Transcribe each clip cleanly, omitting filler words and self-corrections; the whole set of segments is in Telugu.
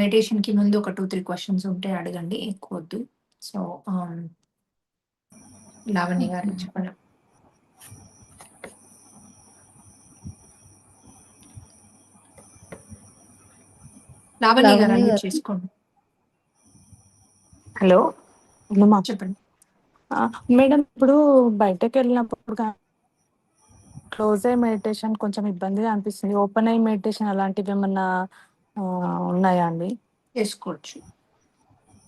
మెడిటేషన్‌కి ముందు ఒక 2, 3 క్వెషన్స్ ఉంటే అడగండి. ఎక్కువ వద్దు. సో, లావణ్య గారు చెప్పండి. లావణ్య గారు అన్మ్యూట్ చేసుకోండి. హలో. చెప్పండి. మేడం, ఇప్పుడు బయటకెళ్ళినప్పుడు క్లోజ్ ఐ మెడిటేషన్ కొంచెం ఇబ్బందిగా అనిపిస్తుంది. ఓపెన్ ఐ మెడిటేషన్ అలాంటివేమన్నా ఉన్నాయా అండి? చేసుకోవచ్చు.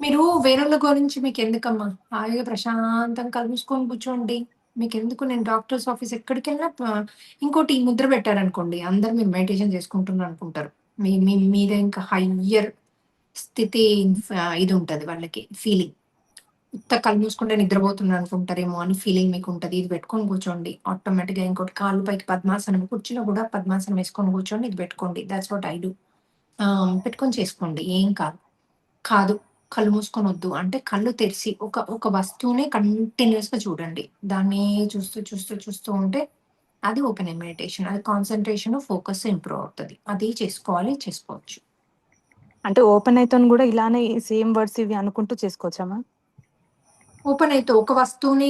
మీరు వేరోళ్ళ గురించి మీకెందుకమ్మా? హాయిగా ప్రశాంతంగా కళ్ళు మూసుకొని కూర్చోండి. మీకెందుకు? నేను డాక్టర్స్ ఆఫీస్ ఎక్కడికెళ్ళినా ఇంకోటి ఈ ముద్ర పెట్టారనుకోండి, అందరూ మీరు మెడిటేషన్ చేసుకుంటున్నారనుకుంటారు. మీ మీ మీద ఇంకా హయ్యర్ స్థితి ఇది ఉంటది వాళ్ళకి ఫీలింగ్. ఉత్త కళ్ళు మూసుకుంటే నిద్రపోతున్నారు అనుకుంటారేమో అని ఫీలింగ్ మీకుంటది. ఇది పెట్టుకొని కూర్చోండి. ఆటోమేటిక్‌గా ఇంకోటి కాళ్ళు పైకి పద్మాసనం, కుర్చీలో కూడా పద్మాసనం వేసుకొని కూర్చోండి. ఇది పెట్టుకోండి. Thoughts what I do. పెట్టుకొని చేసుకోండి. ఏం కాదు. కాదు కళ్ళు మూసుకొనొద్దు అంటే కళ్ళు తెరిసి ఒక వస్తువునే కంటిన్యూయస్‌గా చూడండి. దాన్నే చూస్తూ ఉంటే అది ఓపెన్ ఐ మెడిటేషన్. అది కాన్సంట్రేషన్, ఫోకస్ ఇంప్రూవ్ అవుతది. అది చేసుకోవాలి. చేసుకోవచ్చు. అంటే ఓపెన్ ఐతోని కూడా ఇలానే సేమ్ వర్డ్స్ ఇవి అనుకుంటూ చేసుకోవచ్చా మ్యామ్? ఓపెన్ అయితే ఒక వస్తువునే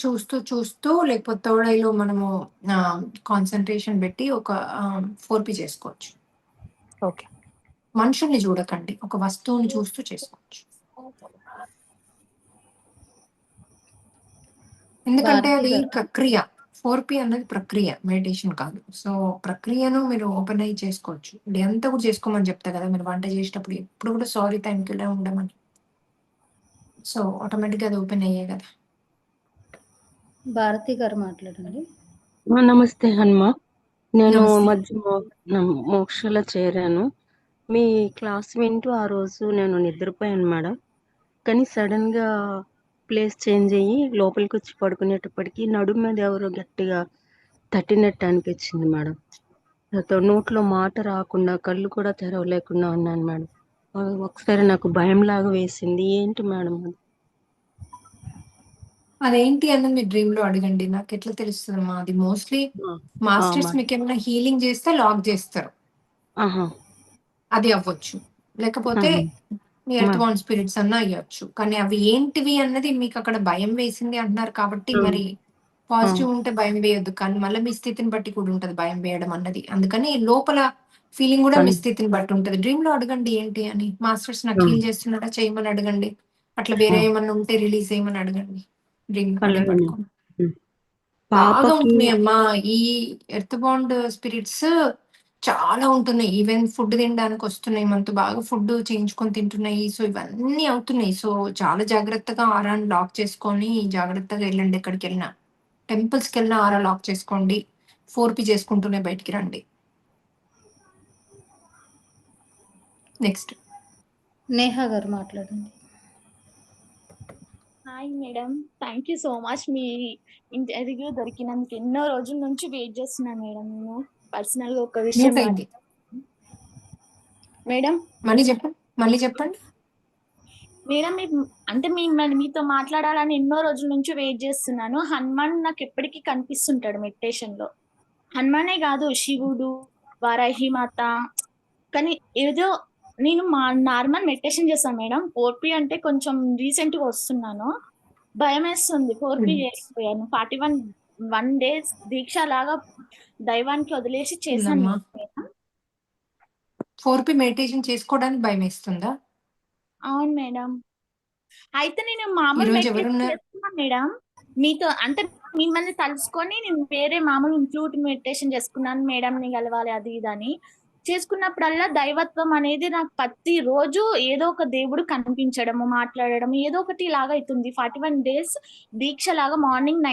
చూస్తూ లేకపోతే థర్డ్ ఐలో మనము కాన్సంట్రేషన్ పెట్టి ఒక 4 చేసుకోవచ్చు. ఓకే. మనుషుల్ని చూడకండి. ఒక వస్తువుని చూస్తూ చేసుకోవచ్చు. ఎందుకంటే అది ప్రక్రియ. 4 అన్నది ప్రక్రియ. మెడిటేషన్ కాదు. సో, ప్రక్రియను మీరు ఓపెన్ అయ్యి చేసుకోవచ్చు. డే అంతా కూడా చేసుకోమని చెప్తా కదా! మీరు వంట చేసేటప్పుడు ఎప్పుడు కూడా సారీ, థాంక్ యూలా ఉండమని. సో, ఆటోమేటిక్‌గా అది ఓపెన్ అయ్యే కదా! భారతి గారు మాట్లాడండి. నమస్తే హనుమ. నేను నమస్తే. మధ్య మోక్షలో చేరాను. మీ క్లాస్ వింటూ ఆ రోజు నేను నిద్రపోయాను మేడం. కానీ సడన్‌గా ప్లేస్ చేంజ్ అయ్యి లోపలికి వచ్చి పడుకునేటప్పటికి నడుము మీద ఎవరో గట్టిగా తట్టినట్టు అనిపించింది మేడం. నాతో నోట్లో మాట రాకుండా కళ్ళు కూడా తెరవలేకుండా ఉన్నాను మేడం. ఒకసారి నాకు భయంలాగా వేసింది. ఏంటి మేడం అది? అదేంటి అన్నది మీరు డ్రీమ్‌లో అడగండి. నాకెట్లా తెలుస్తదమ్మా? అది మోస్ట్‌లీ మాస్టర్స్ మేడం. మీకేమైనా హీలింగ్ చేస్తే లాక్ చేస్తారు. ఆహా! అది అవ్వచ్చు. లేకపోతే ఆహా! మీ ఎర్త్ బౌండ్ స్పిరిట్స్ అన్నా అయ్యొచ్చు. కానీ అవి ఏంటివి అన్నది మీకక్కడ భయం వేసింది అంటున్నారు కాబట్టి మరి పాజిటివ్ ఉంటే భయం వేయొద్దు. కానీ మళ్ళీ మీ స్థితిని బట్టి కూడా ఉంటది భయం వేయడం అన్నది. అందుకని లోపల ఫీలింగ్ కూడా మీ స్థితిని బట్టి ఉంటది. డ్రీమ్‌లో అడగండి ఏంటి అని. మాస్టర్స్ నాకు హీల్ చేస్తున్నారా చేయమని అడగండి. అట్లా వేరే ఏమన్నా ఉంటే రిలీజ్ చేయమని అడగండి. డ్రీమ్‌లో అది అలాగే మేడం. పట్టుకొని. బాగా పాపకి ఉంటున్నాయమ్మా. ఈ ఎర్త్ బౌండ్ స్పిరిట్స్ చాలా ఉంటున్నాయి. ఈవెన్ ఫుడ్ తినడానికొస్తున్నాయి. మనతో బాగా ఫుడ్ చేయించుకొని తింటున్నాయి. సో, ఇవన్నీ అవుతున్నాయి. సో, చాలా జాగ్రత్తగా ఆరాని లాక్ చేసుకొని జాగ్రత్తగా ఎళ్ళండి ఎక్కడికెళ్ళినా. టెంపుల్స్‌కెళ్ళినా ఆరా లాక్ చేసుకోండి. 4 చేసుకుంటూనే బయటికి రండి. నెక్స్ట్. నేహా గారు మాట్లాడండి. Hi madam. Thank you so much. Me interview దొరికినందుకు ఎన్నో రోజుల నుంచి వెయిట్ చేస్తున్నాను మేడం. నేను పర్సనల్‌గా ఒక విషయం మ్యూట్ అయింది. మేడం మళ్ళీ చెప్పండి. మేడం అంటే మీతో మాట్లాడాలని ఎన్నో రోజుల నుంచి వెయిట్ చేస్తున్నాను. హనుమాన్ నాకు ఎప్పటికీ కనిపిస్తుంటాడు మెడిటేషన్‌లో. హనుమానే కాదు శివుడు, వారాహి మాత. కానీ ఏదో నేను నార్మల్ మెడిటేషన్ చేస్తాను మేడం. 4P అంటే కొంచెం రీసెంట్‌గా వస్తున్నాను. భయమేస్తుంది. 4P చేసిపోయాను. 41 డేస్ దీక్ష లాగా దైవానికి వదిలేసి చేశాను ఉందమ్మా. మేడం. 4 మెడిటేషన్ చేసుకోవడానికి భయమేస్తుందా? అవును మేడం. అయితే నేను మామూలు ఈరోజు మెడిటేషన్ ఎవరున్నారు? చేస్తున్నా మేడం. మీతో అంటే మిమ్మల్ని తలుసుకొని నేను వేరే మామూలు ఫ్లూట్ మెడిటేషన్ చేసుకున్నాను. మేడంని కలవాలి అది ఇది అని. చేసుకున్నప్పుడల్లా దైవత్వం అనేది నాకు ప్రతి రోజు ఏదో ఒక దేవుడు కనిపించడము, మాట్లాడడం ఏదో ఒకటి ఇలాగ అవుతుంది. 41 డేస్ దీక్ష లాగా మార్నింగ్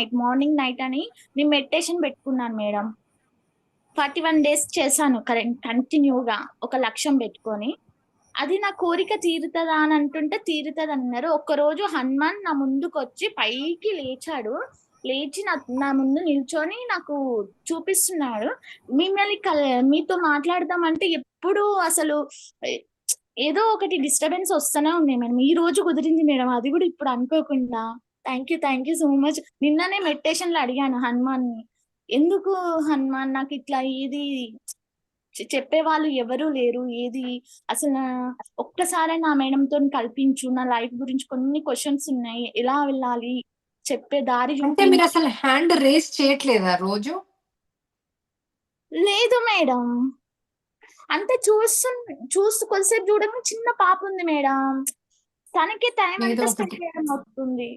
నైట్ అని నేను మెడిటేషన్ పెట్టుకున్నాను మేడం. 41 డేస్ చేశాను కంటిన్యూగా ఒక లక్ష్యం పెట్టుకొని. అది నా కోరిక తీరుతదా అని అంటుంటే తీరుతదన్నారు. ఒక్కరోజు హనుమాన్ నా ముందుకొచ్చి పైకి లేచాడు. లేచి నా ముందు నిల్చొని నాకు చూపిస్తున్నాడు. మిమ్మల్ని మీతో మాట్లాడదామంటే ఎప్పుడు అసలు ఏదో ఒకటి డిస్టర్బెన్స్ వస్తూనే ఉంది మేడం. ఈ రోజు కుదిరింది మేడం. అది కూడా ఇప్పుడు అనుకోకుండా. Thank you so much. నిన్ననే మెడిటేషన్‌లో అడిగాను హనుమాన్‌ని. ఎందుకు హనుమాన్ నాకు ఇట్లా ఇది చెప్పే వాళ్ళు ఎవరు లేరు. ఏది అసలు ఒక్కసారి నా మేడంతో కల్పించు, నా లైఫ్ గురించి కొన్ని క్వశ్చన్స్ ఉన్నాయి, ఎలా వెళ్ళాలి, చెప్పే దారి అంటే మీరు చూపించు. అసలు హ్యాండ్ రేస్ చేయట్లేదా రోజు? లేదు మేడం, అంటే చూస్తూ కొద్దిసేపు చూడగానే చిన్న పాప ఉంది మేడం, తనకి టైం ఏదో అంతా ఒకటి స్పెండ్ చేయడం అవుతుంది.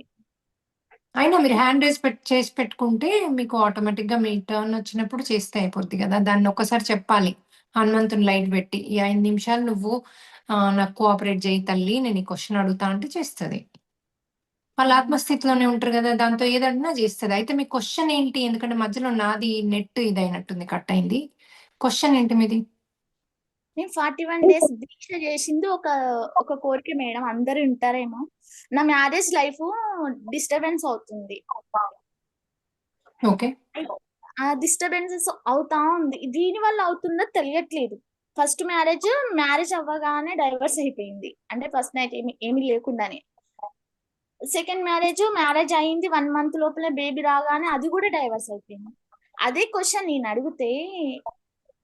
అయినా మీరు హ్యాండ్ రేస్ చేసి పెట్టుకుంటే మీకు ఆటోమేటిక్ గా మీ టర్న్ వచ్చినప్పుడు చేస్తే అయిపోద్ది కదా. దాన్ని ఒక్కసారి చెప్పాలి, హనుమంతుని లైట్ పెట్టి ఈ 5 నిమిషాలు నువ్వు నాకు కోఆపరేట్ చేయి తల్లి, నేను ఈ క్వశ్చన్ అడుగుతా అంటే చేస్తుంది. వాళ్ళ ఆత్మస్థితిలోనే ఉంటారు కదా, దాంతో ఏదన్నా చేస్తుంది. అయితే మీ క్వశ్చన్ ఏంటి? ఎందుకంటే మధ్యలో నాది నెట్ ఇదైనట్టుంది, కట్ అయింది. క్వశ్చన్ ఏంటి మీది? నేను 41 డేస్ దీక్ష చేసింది ఒక కోరిక మేడం, అందరు ఉంటారేమో. నా మ్యారేజ్ లైఫ్ డిస్టర్బెన్స్ అవుతుంది. ఓకే. ఆ డిస్టర్బెన్సెస్ అవుతా ఉంది, దీని వల్ల అవుతుందో తెలియట్లేదు. ఫస్ట్ మ్యారేజ్ అవ్వగానే డైవర్స్ అయిపోయింది, అంటే ఫస్ట్ నైట్ ఏమీ లేకుండానే. సెకండ్ మ్యారేజ్ అయింది 1 మంత్ లోపలే బేబీ రాగానే అది కూడా డైవర్స్ అయిపోయింది. అదే క్వశ్చన్ నేను అడిగితే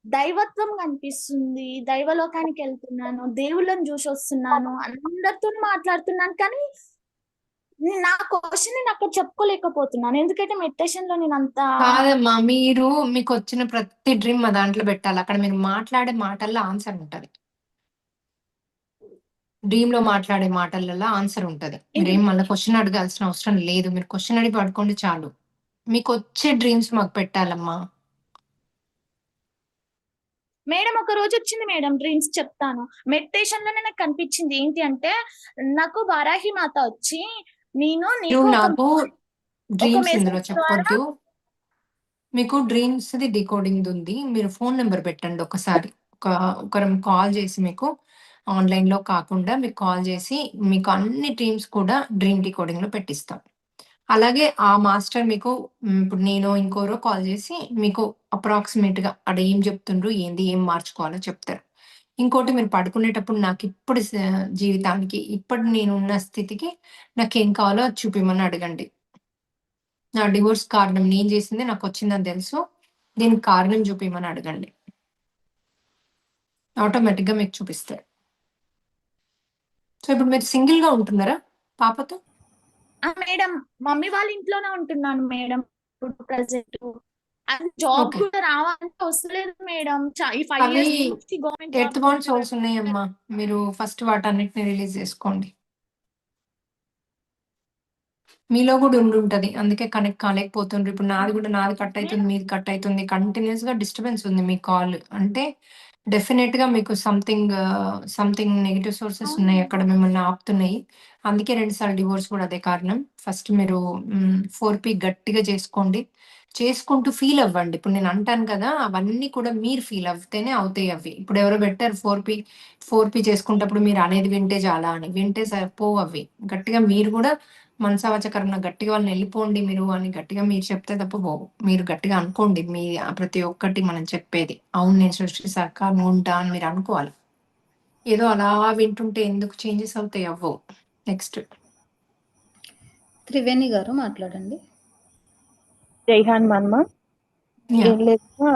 దైవత్వం కనిపిస్తుంది, దైవలోకానికి వెళ్తున్నాను, దేవుళ్ళని చూసి వస్తున్నాను, అందరితో మాట్లాడుతున్నాను, కానీ నా క్వశ్చన్ నేను అక్కడ చెప్పుకోలేకపోతున్నాను. ఎందుకంటే మెడిటేషన్ లో నేను అంత కాదమ్మా, మీరు మీకు వచ్చిన ప్రతి డ్రీమ్ మా దాంట్లో పెట్టాలి. అక్కడ మీరు మాట్లాడే మాటల్లో ఆన్సర్ ఉంటది. డ్రీమ్ లో మాట్లాడే మాటలలో ఆన్సర్ ఉంటది. మీరేం మళ్ళీ క్వశ్చన్ అడగాల్సిన అవసరం లేదు. మీరు క్వశ్చన్ అడిగి పడుకోండి చాలు. మీకు వచ్చే డ్రీమ్స్ మాకు పెట్టాలమ్మా. మేడం ఒక రోజు వచ్చింది మేడం, డ్రీమ్స్ చెప్తాను. మెడిటేషన్ లోనే నాకు కనిపించింది ఏంటి అంటే, నాకు వారాహి మాత వచ్చి నేను మీరు నీకు నాకు ఒక డ్రీమ్స్ ఇందులో మెసేజ్ ద్వారా చెప్పొద్దు. మీకు డ్రీమ్స్ ది డీకోడింగ్ ఉంది. మీరు ఫోన్ నెంబర్ పెట్టండి ఒకసారి. ఒకరం కాల్ చేసి మీకు ఆన్లైన్ లో కాకుండా మీకు కాల్ చేసి మీకు అన్ని డ్రీమ్స్ కూడా డ్రీమ్ డీకోడింగ్ లో పెట్టిస్తాం. అలాగే ఆ మాస్టర్ మీకు ఇప్పుడు నేను ఇంకోరో కాల్ చేసి మీకు అప్రాక్సిమేట్ గా అక్కడ ఏం చెప్తుండ్రు, ఏంది, ఏం మార్చుకోవాలో చెప్తారు. ఇంకోటి, మీరు పడుకునేటప్పుడు నాకు ఇప్పుడు జీవితానికి ఇప్పుడు నేను ఉన్న స్థితికి నాకేం కావాలో అది చూపిమని అడగండి. నా డివోర్స్ కారణం నేను చేసింది, నాకు వచ్చిందని తెలుసు, దీనికి కారణం చూపిమని అడగండి. ఆటోమేటిక్ గా మీకు చూపిస్తారు. సో ఇప్పుడు మీరు సింగిల్ గా ఉంటున్నారా పాపతో? మేడం మమ్మీ వాళ్ళ ఇంట్లోనే ఉంటున్నాను మేడం ఇప్పుడు ప్రెసెంట్. Job okay. కూడా రావాలంటే వస్తలేదు మేడం. ఈ 5 అవి ఇయర్స్ నుంచి గవర్నమెంట్ ఎర్త్ బాండ్ సోల్స్ ఉన్నాయమ్మా, మీరు ఫస్ట్ వాటన్నిటిని రిలీజ్ చేసుకోండి. మీలో కూడా ఉండుంటది, అందుకే కనెక్ట్ కాలేకపోతుండ్రు. ఇప్పుడు నాది కట్ అవుతుంది, మీది కట్ అవుతుంది, కంటిన్యూస్ గా డిస్టర్బెన్స్ ఉంది మీ కాల్. అంటే డెఫినెట్ గా మీకు సంథింగ్ నెగెటివ్ సోర్సెస్ ఉన్నాయి అక్కడ, మిమ్మల్ని ఆపుతున్నాయి. అందుకే 2 సార్లు డివోర్స్ కూడా అదే కారణం. ఫస్ట్ మీరు 4P గట్టిగా చేసుకోండి, చేసుకుంటూ ఫీల్ అవ్వండి. ఇప్పుడు నేను అంటాను కదా, అవన్నీ కూడా మీరు ఫీల్ అవుతేనే అవుతాయి అవి. ఇప్పుడు ఎవరో పెట్టారు 4P చేసుకుంటప్పుడు మీరు అనేది వింటే చాలా అని, వింటే పోవు అవి. గట్టిగా మీరు కూడా మనసావాచకరంగా గట్టిగా వాళ్ళని వెళ్ళిపోండి మీరు అని గట్టిగా మీరు చెప్తే తప్ప పోవు. మీరు గట్టిగా అనుకోండి, మీ ప్రతి ఒక్కటి మనం చెప్పేది అవును నేను సృష్టి సహకారం ఉంటా అని మీరు అనుకోవాలి. ఏదో అలా వింటుంటే ఎందుకు చేంజెస్ అవుతాయి? అవ్వవు. నెక్స్ట్ త్రివేణి గారు మాట్లాడండి. జైహాన్ మన్మ. యా, ఏం లేదు,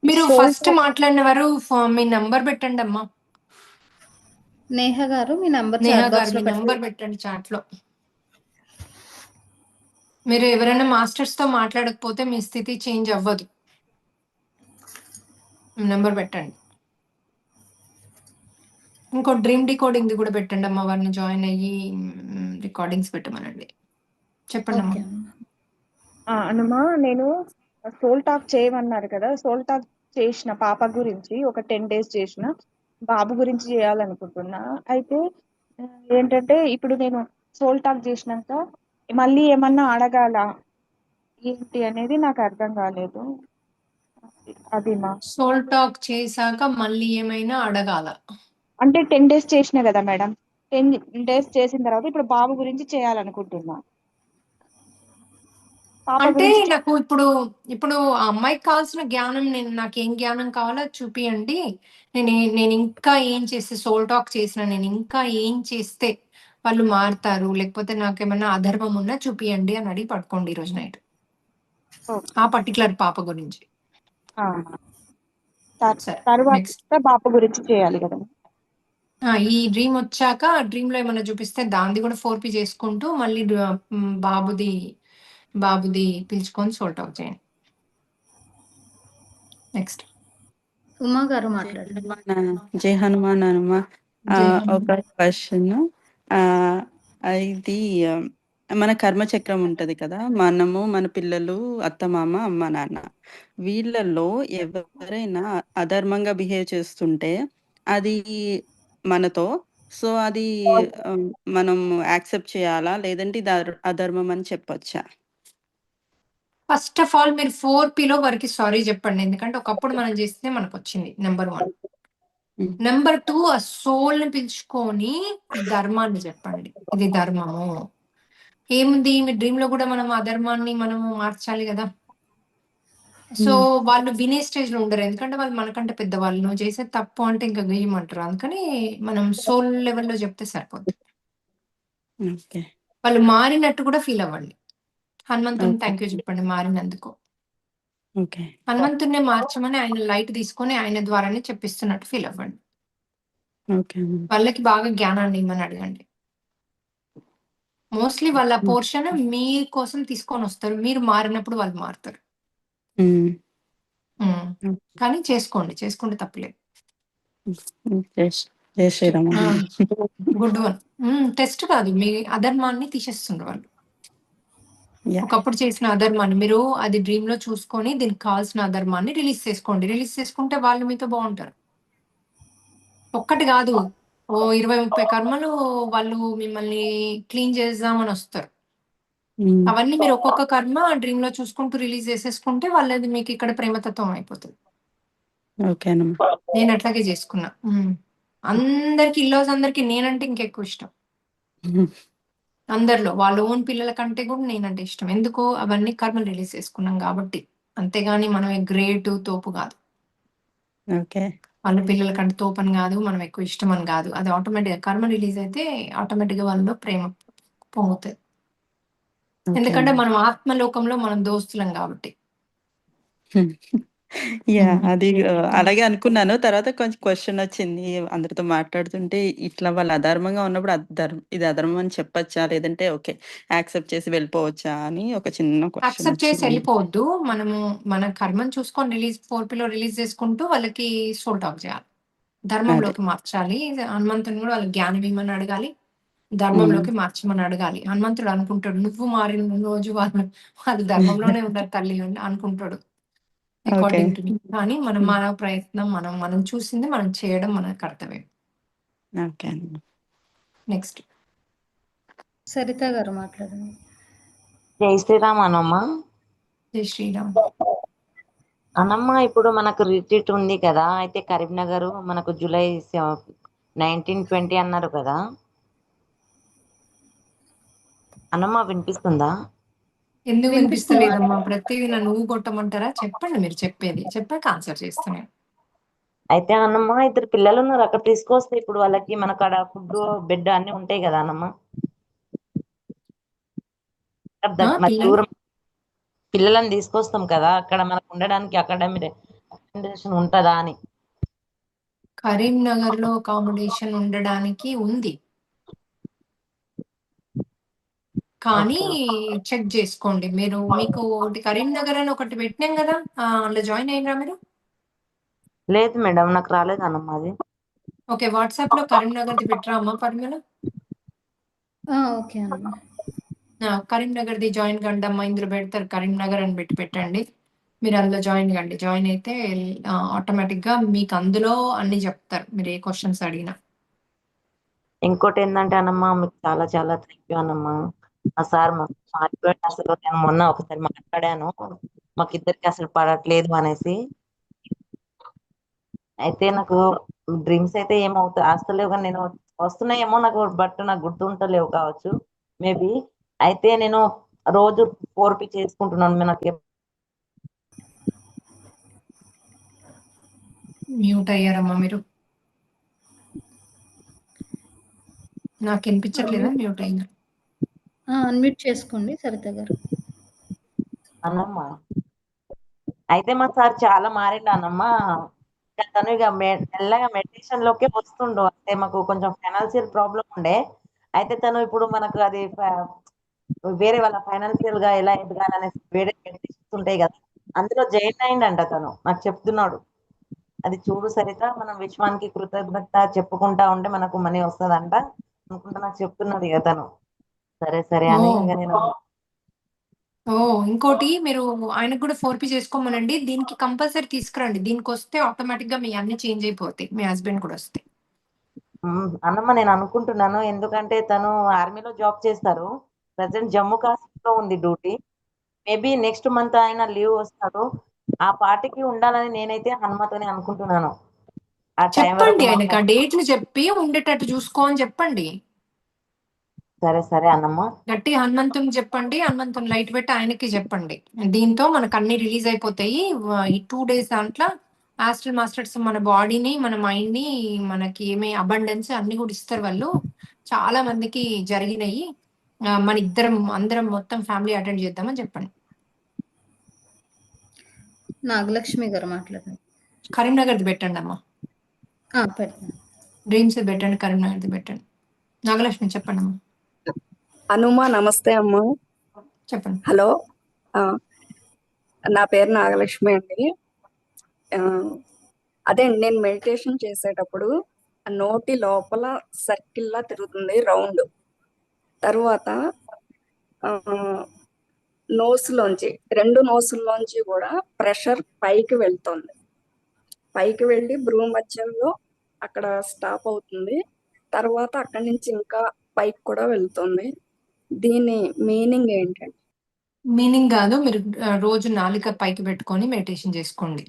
మీరు సోల్ ఫస్ట్ మాట్లాడిన వారు మీ నంబర్ పెట్టండి అమ్మా. నేహ గారు మీ నంబర్ నేహా చాట్ గారు బాక్స్ మీ లో నంబర్ పెట్టండి. పెట్టండి చాట్ లో. మీరు ఎవరైనా మాస్టర్స్ తో మాట్లాడకపోతే మీ స్థితి చేంజ్ అవ్వదు. నెంబర్ పెట్టండి. ఇంకో డ్రీమ్ డికోడింగ్ కూడా పెట్టండి అమ్మా, వారిని జాయిన్ అయ్యి రికార్డింగ్స్ పెట్టమనండి. చెప్పండి అమ్మా. ఓకే అమ్మ. అనుమా, నేను సోల్ టాక్ చేయమన్నారు కదా, సోల్ టాక్ చేసిన పాప గురించి ఒక 10 days చేసిన, బాబు గురించి చేయాలనుకుంటున్నా. అయితే ఆ, ఏంటంటే ఇప్పుడు నేను సోల్ టాక్ చేసినాక మళ్ళీ ఏమన్నా అడగాల ఏంటి అనేది నాకు అర్థం కాలేదు. అది మా సోల్ టాక్ చేశాక మళ్ళీ ఏమైనా అడగాల? అంటే 10 days చేసిన కదా మేడం, 10 days చేసిన తర్వాత ఇప్పుడు బాబు గురించి చేయాలనుకుంటున్నా. పాప అంటే గురించి నాకు ఇప్పుడు ఆ అమ్మాయికి కావాల్సిన జ్ఞానం, నాకు ఏం జ్ఞానం కావాలో అది చూపియండి. నేను ఇంకా ఏం చేస్తే, సోల్ టాక్ చేసిన నేను ఇంకా ఏం చేస్తే వాళ్ళు మారుతారు, లేకపోతే నాకేమన్నా అధర్మం ఉన్నా చూపియండి అని అడిగి పడుకోండి ఈరోజు నైట్, ఓకే. ఆ పర్టికులర్ పాప గురించి. సరే తర్వాత నెక్స్ట్. బాబు గురించి చేయాలి కదా. ఈ డ్రీమ్ వచ్చాక డ్రీమ్ లో ఏమైనా చూపిస్తే దాన్ని కూడా 4P చేసుకుంటూ మళ్ళీ బాబుది పిలుచుకొని సోల్ట్ అవుట్ చేయండి. నెక్స్ట్. ఉమా గారు మాట్లాడండి. జై హనుమాన్ హనుమ. జై ఒక హనుమాన్. క్వశ్చన్. ఇది మన కర్మచక్రం ఉంటది కదా, మనము మన పిల్లలు అత్తమామ అమ్మ నాన్న వీళ్ళల్లో ఎవరైనా అధర్మంగా బిహేవ్ చేస్తుంటే అది మనతో, సో అది మనం యాక్సెప్ట్ చేయాలా లేదంటే ఇది అధర్మం అని చెప్పొచ్చా? ఫస్ట్ ఆఫ్ ఆల్ మీరు 4Pలో వరకు సారీ చెప్పండి, ఎందుకంటే ఒకప్పుడు మనం చేస్తే మనకు వచ్చింది. నెంబర్ 1. నెంబర్ 2, ఆ సోల్ ని పిలుచుకొని ధర్మాన్ని చెప్పండి, ఇది ధర్మము. ఏముంది మీ డ్రీమ్ లో కూడా మనం అధర్మాన్ని మనము మార్చాలి కదా. సో వాళ్ళు వినే స్టేజ్ లో ఉండరు, ఎందుకంటే వాళ్ళు మనకంటే పెద్దవాళ్ళు. నువ్వు చేసే తప్పు అంటే ఇంకా గేయమంటారు. అందుకని మనం సోల్ లెవెల్లో చెప్తే సరిపోద్ది. ఓకే వాళ్ళు మారినట్టు కూడా ఫీల్ అవ్వండి. హనుమంతుని ఓకే థ్యాంక్ యూ చెప్పండి మారినందుకు. ఓకే హనుమంతుడిని మార్చమని ఆయన లైట్ తీసుకొని ఆయన ద్వారానే చెప్పిస్తున్నట్టు ఫీల్ అవ్వండి. ఓకే వాళ్ళకి బాగా జ్ఞానాన్ని ఇమ్మని అడగండి. మోస్ట్లీ వాళ్ళ పోర్షన్ మీ కోసం తీసుకొని వస్తారు, మీరు మారినప్పుడు వాళ్ళు మారుతారు. కానీ చేసుకుంటే తప్పలేదు. జై శ్రీరామ్. Good one. టెస్ట్ కాదు, మీ అధర్మాన్ని తీసేస్తుండ్రు వాళ్ళు. ఒకప్పుడు చేసిన అధర్మాన్ని మీరు అది డ్రీమ్ లో చూసుకొని దీనికి కావాల్సిన అధర్మాన్ని రిలీజ్ చేసుకోండి. రిలీజ్ చేసుకుంటే వాళ్ళు మీతో బాగుంటారు. ఒక్కటి కాదు, 20-30 కర్మలు వాళ్ళు మిమ్మల్ని క్లీన్ చేద్దామని వస్తారు. అవన్నీ మీరు ఒక్కొక్క కర్మ డ్రీమ్ లో చూసుకుంటూ రిలీజ్ చేసేసుకుంటే వాళ్ళది మీకు ఇక్కడ ప్రేమతత్వం అయిపోతుంది. నేను అట్లాగే చేసుకున్నా. అందరికి ఇల్లోస్ అందరికి నేనంటే ఇంకెక్కువ ఇష్టం. అందరిలో వాళ్ళ ఓన్ పిల్లల కంటే కూడా నేనంటే ఇష్టం. ఎందుకు? అవన్నీ కర్మలు రిలీజ్ చేసుకున్నాం కాబట్టి. అంతేగాని మనం గ్రేట్ తోపు కాదు. వాళ్ళ పిల్లల కంటే తోపని కాదు, మనం ఎక్కువ ఇష్టం అని కాదు. అది ఆటోమేటిక్ గా కర్మ రిలీజ్ అయితే ఆటోమేటిక్ గా వాళ్ళలో ప్రేమ పొంగుతుంది. ఎందుకంటే మనం ఆత్మలోకంలో మనం దోస్తులం కాబట్టి. అది అలాగే అనుకున్నాను. తర్వాత కొంచెం క్వశ్చన్ వచ్చింది అందరితో మాట్లాడుతుంటే, ఇట్లా వాళ్ళు అధర్మంగా ఉన్నప్పుడు ఇది అధర్మం అని చెప్పొచ్చా? లేదంటే ఓకే యాక్సెప్ట్ చేసి వెళ్ళిపోవచ్చా అని ఒక చిన్న క్వశ్చన్ యాక్సెప్ట్ చేసి వచ్చింది. వెళ్ళిపోవద్దు. మనము మన కర్మను చూసుకొని 4Pలో రిలీజ్ చేసుకుంటూ వాళ్ళకి సోల్ టాక్ చేయాలి. ధర్మంలోకి మార్చాలి. హనుమంతుని కూడా వాళ్ళకి జ్ఞానం ఇమ్మని అడగాలి, ధర్మంలోకి మార్చమని అడగాలి. హనుమంతుడు అనుకుంటాడు నువ్వు మారిన రోజు వాళ్ళు ధర్మంలోనే ఉన్నారు తల్లి అనుకుంటాడు అకార్డింగ్ టు మీ. కానీ మనం మానవ ప్రయత్నం, మనం చూసింది మనం చేయడం మన కర్తవ్యం. నెక్స్ట్. సరిత గారు మాట్లాడండి. జై శ్రీరామ్ అనమ్మ. జై శ్రీరామ్. అనమ్మ, ఇప్పుడు మనకు రిట్రీట్ ఉంది కదా, అయితే కరీంనగర్ మనకు జూలై 19-20 అన్నారు కదా అనమ్మ, వినిపిస్తుందా? ఎందుకు వినిపిస్తలేదమ్మా? ప్రతిదీ నన్ను కొట్టమంటారా? చెప్పండి, మీరు చెప్పేది చెప్పాక ఆన్సర్ చేస్తున్నాను. అయితే అన్నమ్మ, 2 పిల్లలు ఉన్నారు, అక్కడ తీసుకొస్తే ఇప్పుడు వాళ్ళకి మన కాడ ఫుడ్ బెడ్ అన్ని ఉంటాయి కదా అన్నమ్మ. దూరం పిల్లలను తీసుకొస్తాం కదా, అక్కడ మనకు ఉండడానికి అకామిడేషన్ ఉంటుందా అని. కరీంనగర్ లో అకామిడేషన్ ఉండడానికి ఉంది, కానీ చెక్ చేసుకోండి మీరు. మీకు ఒకటి కరీంనగర్ అని ఒకటి పెట్టినాం కదా, అందులో జాయిన్ అయినరా మీరు? లేదు మేడం, నాకు రాలేదు అన్నమ్మ అది. ఓకే, వాట్సాప్ లో కరీంనగర్ది పెట్టరా అమ్మ పరిమళ? ఓకే అన్న. కరీంనగర్ది జాయిన్ కండి అమ్మ, ఇందులో పెడతారు కరీంనగర్ అని పెట్టండి. మీరు అందులో జాయిన్ కండి. జాయిన్ అయితే ఆటోమేటిక్ గా మీకు అందులో అన్ని చెప్తారు, మీరు ఏ క్వశ్చన్స్ అడిగినా. ఇంకోటి ఏంటంటే అన్నమ్మ, మీకు చాలా చాలా థ్యాంక్ యూ అన్నమ్మ. ఆ సార్ మాట్లాడి, అసలు నేను మొన్న ఒకసారి మాట్లాడాను, మాకు ఇద్దరికి అసలు పడట్లేదు అనేసి. అయితే నాకు డ్రీమ్స్ అయితే ఏమవుతాయి అసలు, నేను వస్తున్నాయేమో నాకు, బట్ నాకు గుర్తుంటలేవు కావచ్చు మేబీ. అయితే నేను రోజు 4P చేసుకుంటున్నాను. నాకు మ్యూట్ అయ్యారమ్మా మీరు, నాకు వినిపించట్లేదా? మ్యూట్ అయ్యారు. అన్మ్యూట్ చేసుకోండి సరిత గారు. అన్నమ్మ, అయితే మా సార్ చాలా మారిండు అన్నమ్మ. తను ఇక మెల్లగా మెడిటేషన్ లోకే వస్తుండు. అంటే మాకు కొంచెం ఫైనాన్షియల్ ప్రాబ్లం ఉండే. అయితే తను ఇప్పుడు మనకు అది వేరే వాళ్ళ ఫైనాన్షియల్ గా ఎలా ఎదగాలనేసి వేరే మెడిటేషన్స్ ఉంటాయి కదా, అందులో జాయిన్ అయిందంట తను. నాకు చెప్తున్నాడు, అది చూడు సరిత, మనం విశ్వానికి కృతజ్ఞత చెప్పుకుంటా ఉంటే మనకు మనీ వస్తదంట అనుకుంటా నాకు చెప్తున్నాడు ఇక తను. సరే సరే ఓ అని ఇక నేను ఓ ఇంకోటి మీరు ఆయనకు కూడా 4P చేసుకోమనండి. దీనికి కంపల్సరీ తీసుకురండి. దీనికి వస్తే ఆటోమేటిక్ గా మీ అన్ని చేంజ్ అయిపోతాయి. మీ హస్బెండ్ కూడా వస్తే. అన్నమ్మ నేను అనుకుంటున్నాను, ఎందుకంటే తను ఆర్మీలో జాబ్ చేస్తారు. ప్రజెంట్ జమ్మూ కాశ్మీర్ లో ఉంది డ్యూటీ. మేబీ నెక్స్ట్ మంత్ ఆయన లీవ్ వస్తాడు. ఆ పార్టీకి ఉండాలని నేనైతే హనుమతోనే అనుకుంటున్నాను. ఆ టైం వరకు చెప్పండి ఆయనకి, ఆ డేట్లు చెప్పి ఉండేటట్టు చూసుకో అని చెప్పండి. సరే సరే అన్నమ్మ. గట్టి హనుమంతుని చెప్పండి. హనుమంతుని లైట్ పెట్టి ఆయనకి చెప్పండి. దీంతో మనకు అన్ని రిలీజ్ అయిపోతాయి. ఈ 2 days దాంట్లో ఆస్ట్రల్ మాస్టర్స్ మన బాడీని, మన మైండ్ ని, మనకి ఏమే అబండెన్స్ అన్ని కూడా ఇస్తారు వాళ్ళు. చాలా మందికి జరిగినాయి. మన అందరం మొత్తం ఫ్యామిలీ అటెండ్ చేద్దామని చెప్పండి. నాగలక్ష్మి గారు మాట్లాడండి. కరీంనగర్ది పెట్టండి అమ్మా. పెడతాను. డ్రీమ్స్ పెట్టండి, కరీంనగర్ది పెట్టండి. నాగలక్ష్మి చెప్పండి అమ్మా. అనుమా నమస్తే అమ్మా. చెప్పండి. హలో, నా పేరు నాగలక్ష్మి అండి. అదే నేను మెడిటేషన్ చేసేటప్పుడు నోటి లోపల సర్కిల్ లా తిరుగుతుంది రౌండ్. తర్వాత నోసులోంచి, 2 నోసుల్లోంచి కూడా ప్రెషర్ పైకి వెళ్తుంది. పైకి వెళ్ళి భ్రూ మధ్యంలో అక్కడ స్టాప్ అవుతుంది. తర్వాత అక్కడి నుంచి ఇంకా పైకి కూడా వెళ్తుంది. దీని మీనింగ్ ఏంటండి? మీనింగ్ కాదు, మీరు రోజు నాలుక పైకి పెట్టుకొని మెడిటేషన్ చేసుకోండి.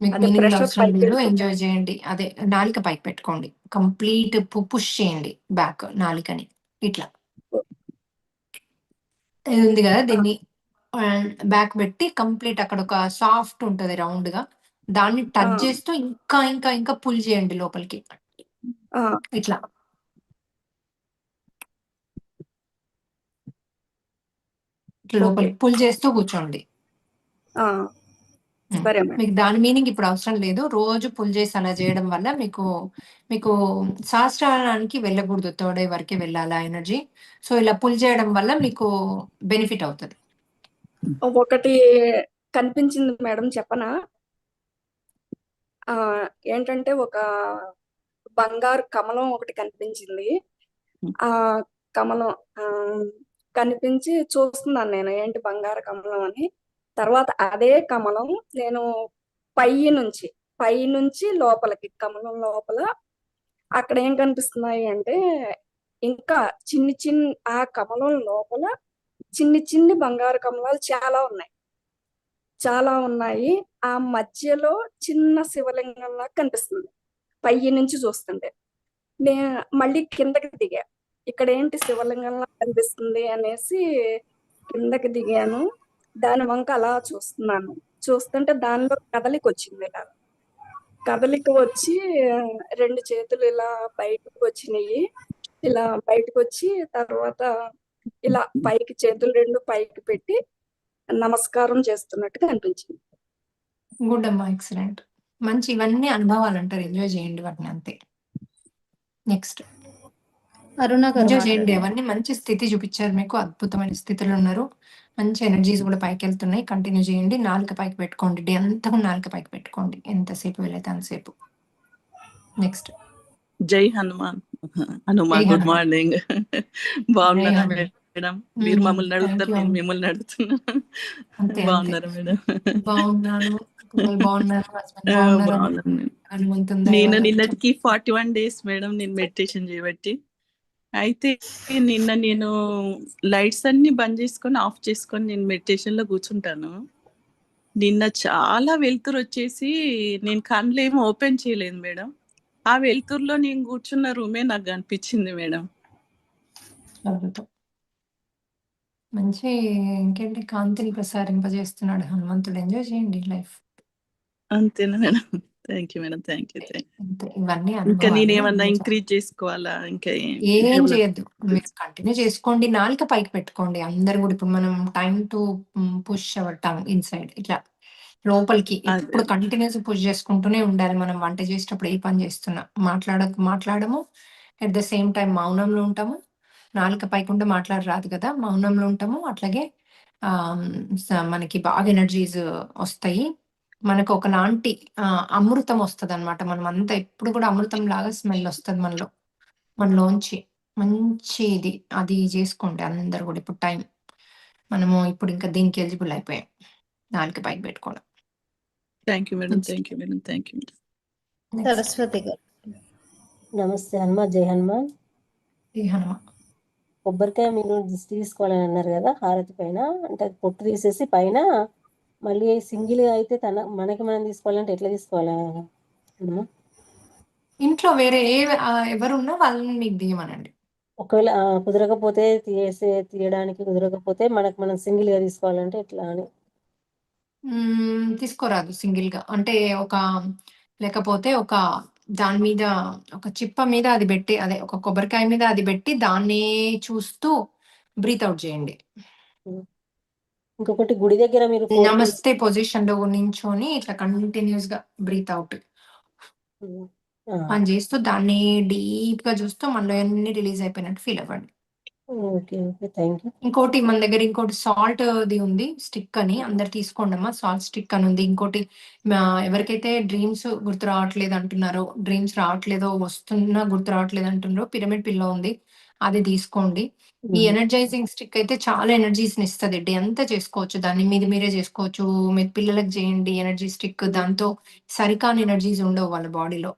మీకు అదే మీనింగ్ ప్రెషర్ అవసరం పైకి లేదు, ఎంజాయ్ చేయండి. అదే నాలుక పైకి పెట్టుకోండి, కంప్లీట్ పుష్ చేయండి బ్యాక్ నాలుకని. ఇట్లా ఇది ఉంది కదా, దీన్ని బ్యాక్ పెట్టి కంప్లీట్ అక్కడ ఒక సాఫ్ట్ ఉంటది రౌండ్ గా, దాన్ని టచ్ చేస్తూ ఇంకా ఇంకా ఇంకా పుల్ చేయండి లోపలికి. ఇట్లా లోపలికి పుల్ చేస్తూ కూర్చోండి. మీకు దాని మీనింగ్ ఇప్పుడు అవసరం లేదు. రోజు పుల్ చేసి అలా చేయడం వల్ల మీకు సహస్రానికి వెళ్ళకూడదు, థర్డ్ ఐ వరకే వెళ్ళాలా ఎనర్జీ. సో ఇలా పుల్ చేయడం వల్ల మీకు బెనిఫిట్ అవుతుంది. ఒకటి కనిపించింది మేడం, చెప్పనా? ఏంటంటే ఒక బంగారు కమలం ఒకటి కనిపించింది. ఆ కమలం కనిపించి చూస్తున్నాను నేను, ఏంటి బంగారు కమలం అని. తర్వాత అదే కమలం నేను పై నుంచి లోపలికి, కమలం లోపల అక్కడ ఏం కనిపిస్తున్నాయి అంటే, ఇంకా ఆ కమలం లోపల చిన్ని బంగారు కమలాలు చాలా ఉన్నాయి. ఆ మధ్యలో చిన్న శివలింగంలా కనిపిస్తుంది పై నుంచి చూస్తుంటే. మళ్ళీ కిందకి దిగా, ఇక్కడ ఏంటి శివలింగంలా కనిపిస్తుంది అనేసి కిందకి దిగాను. దాని వంక అలా చూస్తుంటే దానిలో కదలిక వచ్చింది. ఇలా కదలిక వచ్చి 2 చేతులు ఇలా బయటకు వచ్చినాయి. ఇలా బయటకు వచ్చి తర్వాత ఇలా పైకి చేతులు 2 పైకి పెట్టి నమస్కారం చేస్తున్నట్టుగా అనిపించింది. గుడ్ అమ్మా, ఎక్సలెంట్. మంచి, ఇవన్నీ అనుభవాలు అంటారు, ఎంజాయ్ చేయండి వాటిని, అంతే. నెక్స్ట్ అరుణ గారు ఎంజాయ్ చేయండి. మాట్లాడండి. అవన్నీ మంచి స్థితి చూపించారు మీకు, అద్భుతమైన స్థితిలో ఉన్నారు. మంచి ఎనర్జీస్ కూడా పైకి వెళ్తున్నాయి. కంటిన్యూ చేయండి. నాలుక పైకి పెట్టుకోండి, డే అంతా నాలుక పైకి పెట్టుకోండి, ఎంతసేపు వీలైతే అంతసేపు. నెక్స్ట్ జై హనుమాన్. Hanuman, good morning. బాగున్నారా మేడం? మీరు మమ్మల్ని అడుగుతారు, నేను మిమ్మల్ని అడుగుతున్నా. బాగున్నారా మేడం? బాగున్నాను. నేను నిన్నటికి 41 days మేడం నేను మెడిటేషన్ చేయబట్టి. అయితే నిన్న నేను లైట్స్ అన్ని బంద్ చేసుకొని ఆఫ్ చేసుకొని నేను మెడిటేషన్ లో కూర్చుంటాను. నిన్న చాలా వెలుతురు వచ్చేసి నేను కళ్ళు ఏమి ఓపెన్ చేయలేదు మేడం. ఆ వెలుతురులో నేను కూర్చున్న రూమే నాకు కనిపించింది మేడం. మంచి, ఇంకేంటి, కాంతిని ప్రసారింపజేస్తున్నాడు హనుమంతుడు. ఎంజాయ్ చేయండి లైఫ్. అంతేనా madam? Thank you madam, thank you. ఇవన్నీ ఇంకా నేనేమన్నా ఇంక్రీజ్ చేసుకోవాలా? ఇంకా ఏం చేయొద్దు, మీరు కంటిన్యూ చేసుకోండి. నాలుక పైకి పెట్టుకోండి. అందరు కూడా ఇప్పుడు మనం time to push our tongue inside, ఇట్లా లోపలికి అదే ఎప్పుడు కంటిన్యూస్ పుష్ చేసుకుంటూనే ఉండాలి. మనం వంట చేసేటప్పుడు ఏ పని చేస్తున్నా. మాట్లాడము. అట్ ద సేమ్ టైమ్ మౌనంలో ఉంటాము. నాలుక పైకుంటే రాదు కదా! మౌనంలో ఉంటాము. అట్లాగే ఆహ్, మనకి బాగా ఎనర్జీస్ ఒస్తాయి. మనకు ఒకలాంటి అమృతం ఒస్తదనమాట. మనమంతా ఎప్పుడు కూడా అమృతంలాగా స్మెల్ ఒస్తది మనలోంచి. మంచిది అది జేసుకోండి అందరూ గూడా ఇప్పుడు టైం. మనము ఇప్పుడు ఇంకా దీనికి ఎలిజిబుల్ అయిపోయాం. నాలుక పైకి పెట్టుకోవడం. Thank you madam. Next. Thank you madam. Thank you. Next. Saraswati గారు. నమస్తే హనుమ. జై హనుమాన్. ఈ హనుమ. కొబ్బరికాయ మీరు దిష్టి తీసుకోవాలని అన్నారు కదా హారతి పైన. అంటే అది పొట్టు తీసేసి పైన మళ్ళీ సింగిల్గా అయితే మనకి మనం తీసుకోవాలంటే ఎట్లా తీసుకోవాలా హనుమ? ఇంట్లో వేరే ఎవరున్నా వాళ్ళని మీకు తీయమనండి. ఒకవేళ కుదరకపోతే తీయడానికి కుదరకపోతే మనకు మనం సింగిల్గా తీసుకోవాలంటే ఎట్లా అని. తీసుకోరాదు సింగిల్‌గా. అంటే లేకపోతే దాని మీద ఒక చిప్ప మీద అది బెట్టి అదే ఒక కొబ్బరికాయ మీద అది బెట్టి దాన్నే చూస్తూ బ్రీత్ ఔట్ చేయండి. ఇంకొకటి గుడి దగ్గర మీరు 4 నమస్తే పొజిషన్‌లో నించొని ఇట్లా కంటిన్యూయస్‌గా బ్రీత్ ఔట్. అని చేస్తూ దాన్ని డీప్‌గా చూస్తూ మనలో అన్నీ రిలీజ్ అయిపోయినట్టు ఫీల్ అవ్వండి. ఓకే. ఓకే. Thank you. ఇంకోటి మన దగ్గర ఇంకోటి సాల్ట్‌ది ఉంది. స్టిక్ అని అందరు తీసుకోండమ్మా. సాల్ట్ స్టిక్ అని ఉంది. ఇంకోటి ఎవరికైతే డ్రీమ్స్ గుర్తు రావట్లేదు అంటున్నారో, డ్రీమ్స్ రావట్లేదో, వస్తున్నా గుర్తు రావట్లేదు అంటున్నారో పిరమిడ్ పిల్లో ఉంది. అది తీసుకోండి. ఈ ఎనర్జైజింగ్ స్టిక్ అయితే చాలా ఎనర్జీస్‌ని ఇస్తది. డే అంతా చేసుకోవచ్చు. దాన్ని మీరే చేసుకోవచ్చు. మీ పిల్లలకి చేయండి ఎనర్జీ స్టిక్. దాంతో సరికాని ఎనర్జీస్ ఉండవు వాళ్ళ బాడీలో.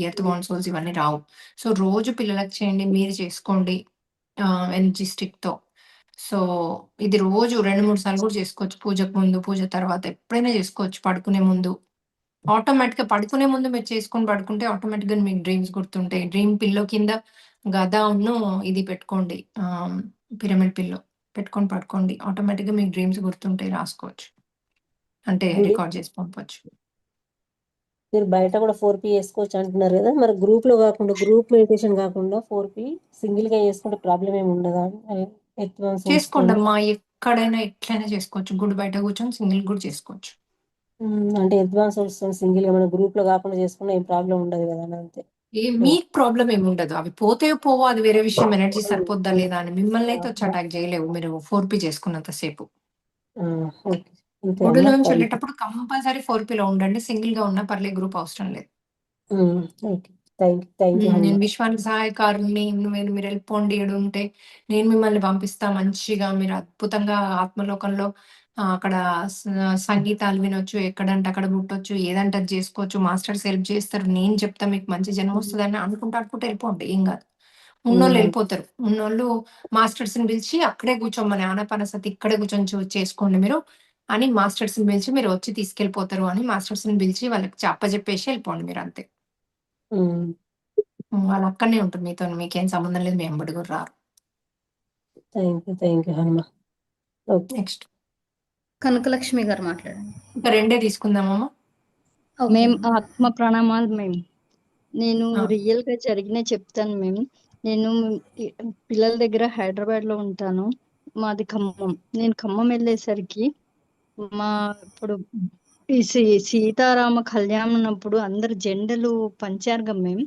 ఎర్త్ బౌండ్ సోల్స్ ఇవన్నీ రావు. సో, రోజు పిల్లలకి చేయండి. మీరు చేసుకోండి. ఎనర్జీ స్టిక్‌తో. సో, ఇది రోజు 2, 3 సార్లు కూడా చేసుకోవచ్చు. పూజకు ముందు, పూజ తర్వాత ఎప్పుడైనా చేసుకోవచ్చు. పడుకునే ముందు. ఆటోమేటిక్‌గా పడుకునే ముందు మీరు చేసుకొని పడుకుంటే ఆటోమేటిక్‌గా మీకు డ్రీమ్స్ గుర్తుంటాయి. డ్రీమ్ పిల్లో కింద గదాను ఇది పెట్టుకోండి. పిరమిడ్ పిల్లో పెట్టుకొని పడుకోండి. ఆటోమేటిక్‌గా మీకు డ్రీమ్స్ గుర్తుంటాయి. రాసుకోవచ్చు. అంటే రికార్డ్ చేసి పంపొచ్చు. మీరు బయట కూడా 4P చేసుకోవచ్చు అంటున్నారు కదా! మరి గ్రూప్‌లో కాకుండా గ్రూప్ మెడిటేషన్ కాకుండా 4P సింగిల్‌గా చేసుకుంటే ప్రాబ్లమ్ ఏమి ఉండదా? చేసుకోండమ్మా. ఎక్కడైనా ఎట్లైనా చేసుకోవచ్చు. గుడి బయట కూర్చొని సింగిల్ కూడా చేసుకోవచ్చు. అంటే అడ్వాన్స్ సోల్స్‌తోని సింగిల్‌గా మన గ్రూప్‌లో కాకుండా చేసుకున్నా ఏం ప్రాబ్లమ్ ఉండదు కదా అని అంతే. మీకు ప్రాబ్లమ్ ఏమి ఉండదు. అవి పోతాయో పోవో అది వేరే విషయం. ఎనర్జీ సరిపోద్దా లేదా అని. మిమ్మల్ని అయితే వచ్చి అటాక్ చేయలేవు. మీరు 4P చేసుకున్నంత సేపు. ఓకే. అంతే అమ్మా. గుడిలోంచి థ్యాంక్ యూ. వెళ్ళేటప్పుడు కంపల్సరీ 4Pలో ఉండండి. సింగిల్‌గా ఉన్నా పర్లేదు. గ్రూప్ అవసరం లేదు. ఓకే. Thank you Hanuma. నేను విశ్వానికి సహాయకారుడిని. మీరు వెళ్ళిపోండి ఈడుంటే నేను మిమ్మల్ని పంపిస్తా మంచిగా. మీరు అద్భుతంగా ఆత్మలోకంలో అక్కడ సంగీతాలు వినొచ్చు. ఎక్కడంటే అక్కడ పుట్టొచ్చు. ఏదంటే అది చేసుకోవచ్చు. మాస్టర్స్ హెల్ప్ చేస్తారు. నేను చెప్తా మీకు మంచి జన్మ వస్తదని అనుకుంటా వెళ్ళిపోండి. ఏం కాదు. ఉన్నోళ్ళు వెళ్ళిపోతారు. ఉన్నోళ్ళు మాస్టర్స్‌ని పిలిచి అక్కడే కూర్చోమని ఆనాపానసతి ఇక్కడే కూర్చొని చేసుకోండి మీరు అని మాస్టర్స్‌ని పిలిచి మీరు వచ్చి తీసుకెళ్ళిపోతారు అని మాస్టర్స్‌ని పిలిచి వాళ్ళకి అప్పజెప్పేసి వెళ్ళిపోండి మీరంతే. వాళ్ళు అక్కడనే ఉంటుంది మీతోని. మీకేం సంబంధం లేదు. మీ ఎంబడి కూడా రారు. Thank you Hanuma. Okay. Next. Kanakalakshmi గారు మాట్లాడండి. ఇంకా 2 తీసుకుందామమ్మా. మేము ఆత్మ ప్రణామాలు మేము. నేను ఆ. రియల్‌గా జరిగినయి చెప్తాను మేము. నేను పిల్లల దగ్గర హైదరాబాద్‌లో ఉంటాను. మాది ఖమ్మం. నేను ఖమ్మం వెళ్ళేసరికి ఇప్పుడు ఈ సీతారామ కళ్యాణం అప్పుడు అందరు జెండలు పంచారుగా మేము.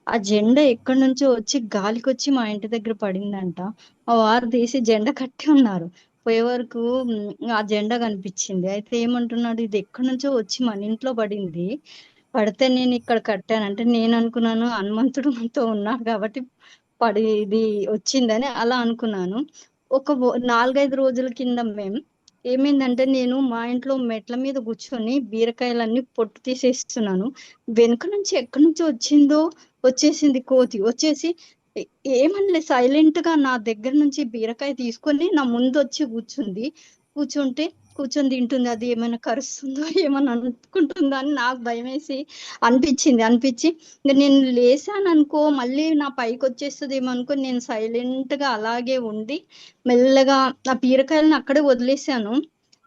ఆ జెండా ఎక్కడి నుంచో వచ్చి గాలికొచ్చి మా ఇంటి దగ్గర పడిందంట. మా వారు తీసి జెండా కట్టి ఉన్నారు. పోయే వరకు ఆ జెండా కనిపించింది. అయితే ఏమంటున్నాడు, ఇది ఎక్కడి నుంచో వచ్చి మన ఇంట్లో పడింది. పడితే నేను ఇక్కడ కట్టాను. అంటే నేను అనుకున్నాను హనుమంతుడు మనతో ఉన్నాడు కాబట్టి ఇది వచ్చిందని అలా అనుకున్నాను. ఒక 4, 5 రోజుల కింద మేము ఏమైందంటే నేను మా ఇంట్లో మెట్ల మీద కూర్చొని బీరకాయలన్నీ పొట్టు తీసేస్తున్నాను. వెనుక నుంచి ఎక్కడి నుంచో వచ్చేసింది కోతి. వచ్చేసి ఏమనలే సైలెంట్ గా నా దగ్గర నుంచి బీరకాయ తీసుకొని నా ముందు వచ్చి కూర్చొని తింటుంది. అది ఏమైనా కరుస్తుందో ఏమైనా అనుకుంటుందో అని నాకు భయమేసి అనిపించి ఇంకా నేను లేసాను అనుకో మళ్ళీ నా పైకి వచ్చేస్తుందేమో అనుకోని నేను సైలెంట్ గా అలాగే ఉండి మెల్లగా ఆ బీరకాయలను అక్కడే వదిలేసాను.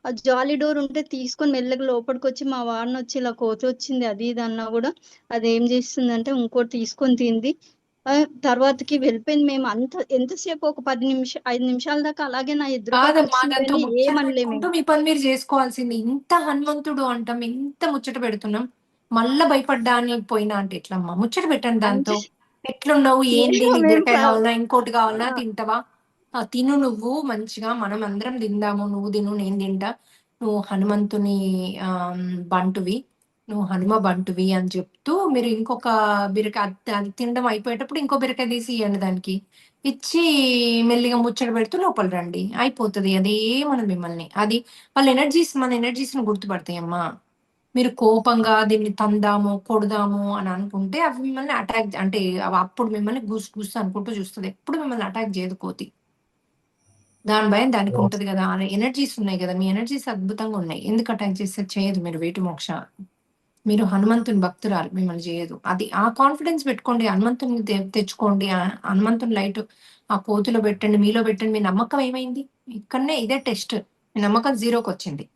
ఆ జాలీ డోర్ ఉంటే తీసుకొని మెల్లగా లోపలికి వచ్చి మా వారిని వచ్చి ఇలా కోతి వచ్చింది అది ఇది అన్నా కూడా అది ఏం చేస్తుందంటే ఇంకోటి తీసుకొని తింది. తర్వాతకి వెళ్ళిపోయింది. మేము ఎంతసేపు ఒక 5 నిమిషాల దాకా అలాగే నా ఎదురుగా కాదమ్మా, దాంతో కూర్చుందని ముచ్చట ఏమనలే పెట్టుకుంటూ మేము. మీ పని మీరు చేసుకోవాల్సింది. ఇంత హనుమంతుడు అంటాం, ఇంత ముచ్చట పెడుతున్నాం, మళ్ళా భయపడ్డా అని పోయినా అంటే ఎట్లమ్మా? ముచ్చట పెట్టండి దాంతో. అంటే ఎట్లున్నావు, ఏంది, నీకు మేము బీరకాయ కావాలన్నా, ఇంకోటి కావాలన్నా ఆ, తింటావా? తిను నువ్వు మంచిగా, మనం అందరం తిందాము, నువ్వు తిను నేను తింటా, నువ్వు హనుమంతుని బంటువి, నువ్వు హనుమ బంటువి అని చెప్తూ మీరు ఇంకొక బీరకాయ అది తినడం అయిపోయేటప్పుడు ఇంకో బీరకాయ తీసి ఇవ్వండి దానికి. ఇచ్చి మెల్లిగా ముచ్చట పెడుతూ లోపల రండి, అయిపోతది. అదే మనం మిమ్మల్ని అది వాళ్ళ ఎనర్జీస్ మన ఎనర్జీస్‌ని గుర్తుపడతాయమ్మా. మీరు కోపంగా దీన్ని తందాము, కొడదాము అని అనుకుంటే అవి మిమ్మల్ని అటాక్ అంటే అవి అప్పుడు మిమ్మల్ని గుస్ గుస్ అనుకుంటూ చూస్తది. ఎప్పుడు మిమ్మల్ని అటాక్ చేయదు కోతి. దాని భయం దానికి ఉంటది కదా! ఆ ఎనర్జీస్ ఉన్నాయి కదా! మీ ఎనర్జీస్ అద్భుతంగా ఉన్నాయి. ఎందుకు అటాక్ చేస్తది? చేయదు. మీరు వేటు మోక్ష. మీరు హనుమంతుని భక్తురాలు, మిమ్మల్ని చేయదు. అది ఆ కాన్ఫిడెన్స్ పెట్టుకోండి. హనుమంతుని తెచ్చుకోండి. హనుమంతుని లైట్ ఆ కోతిలో పెట్టండి, మీలో పెట్టండి. మీ నమ్మకం ఏమైంది? ఇక్కడనే ఇదే టెస్ట్. మీ నమ్మకం జీరోకొచ్చింది.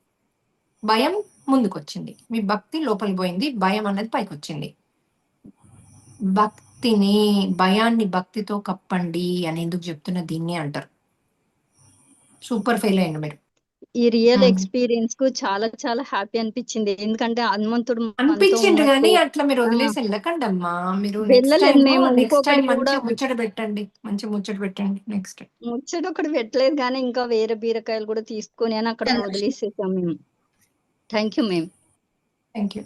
భయం ముందుకొచ్చింది. మీ భక్తి లోపలికి పోయింది. భయం అన్నది పైకొచ్చింది. భక్తిని, భయాన్ని భక్తితో కప్పండి అని ఎందుకు చెప్తున్నా దీన్నే అంటారు. సూపర్ ఫెయిల్ అయ్యిండు మీరు. ఈ రియల్ ఎక్స్పీరియన్స్ కు చాలా చాలా హ్యాపీ అనిపించింది. ఎందుకంటే హనుమంతుడు మనతో అనిపించిండు ఉన్నట్టు. గానీ అట్లా మీరు వదిలేసి వెళ్ళకండమ్మా. మీరు వెళ్ళలేదు మేము. నెక్స్ట్ టైం ఇంకొకటి కూడా మంచిగా ముచ్చట పెట్టండి. మంచిగా ముచ్చట పెట్టండి నెక్స్ట్. ముచ్చట ఒకటి పెట్టలేదు కానీ ఇంకా వేరే బీరకాయలు కూడా తీసుకొని అని అక్కడ వదిలేసేసాం మేము. థ్యాంక్ యూ మేము. Thank you.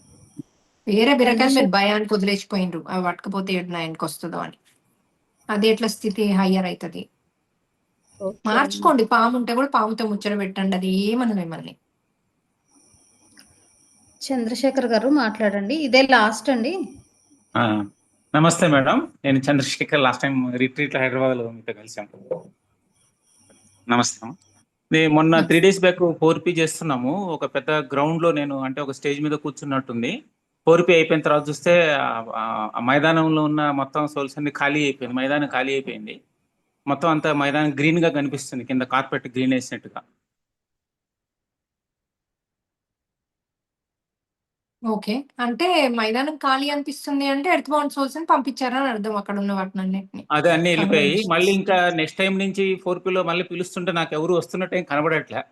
వేరే బీరకాయలు మీరు భయానికి వదిలేసిపోయిండ్రు, అవి పట్టకపోతే ఆయనకి వస్తుందో అని. అది ఎట్లా స్థితి హయ్యర్ అవుతుంది. మార్చుకోండి. పాము ఉంటే కూడా పాముతో ముచ్చట పెట్టండి. అది ఏమన్నా మిమ్మల్ని. చంద్రశేఖర్ గారు మాట్లాడండి. ఇదే లాస్ట్ అండి. నమస్తే మేడం, నేను చంద్రశేఖర్. లాస్ట్ టైం రిట్రీట్ హైదరాబాద్లో మీతో కలిసాము. నమస్తే. మొన్న 3 days బ్యాక్ 4P చేస్తున్నాము. ఒక పెద్ద గ్రౌండ్ లో నేను అంటే ఒక స్టేజ్ మీద కూర్చున్నట్టుంది. 4P అయిపోయిన తర్వాత చూస్తే ఆ మైదానంలో ఉన్న మొత్తం సోల్స్ అన్ని ఖాళీ అయిపోయింది. మైదానం ఖాళీ అయిపోయింది. మొత్తం అంతా మైదానం గ్రీన్ గా కనిపిస్తుంది, కింద కార్పెట్ గ్రీన్ వేసినట్టుగా. ఓకే. అంటే మైదానం ఖాళీ అనిపిస్తుంది అంటే ఎర్త్ బౌండ్ సోల్స్ ని పంపించారని అర్థం అక్కడ ఉన్న వాటిని అన్నిటిని. అదే అన్ని వెళ్ళిపోయి మళ్ళీ ఇంకా నెక్స్ట్ టైం నుంచి 4P లో మళ్ళీ పిలుస్తుంటే నాకు ఎవరు వస్తున్నట్టు ఏం కనబడట్లే.